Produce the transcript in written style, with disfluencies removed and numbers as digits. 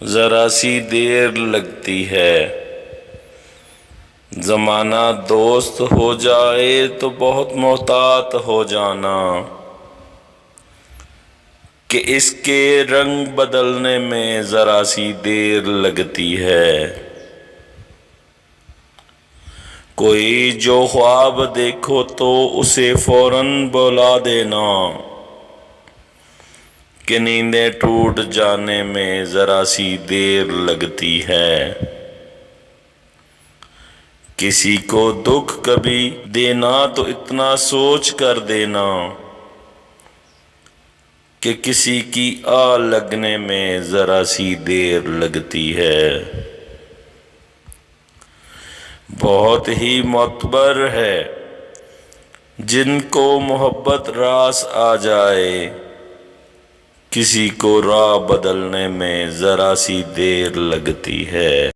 ذرا سی دیر لگتی ہے۔ زمانہ دوست ہو جائے تو بہت محتاط ہو جانا کہ اس کے رنگ بدلنے میں ذرا سی دیر لگتی ہے۔ کوئی جو خواب دیکھو تو اسے فوراً بلا دینا کہ نیندیں ٹوٹ جانے میں ذرا سی دیر لگتی ہے۔ کسی کو دکھ کبھی دینا تو اتنا سوچ کر دینا کہ کسی کی آہ لگنے میں ذرا سی دیر لگتی ہے۔ بہت ہی معتبر ہے جن کو محبت راس آ جائے، کسی کو راہ بدلنے میں ذرا سی دیر لگتی ہے۔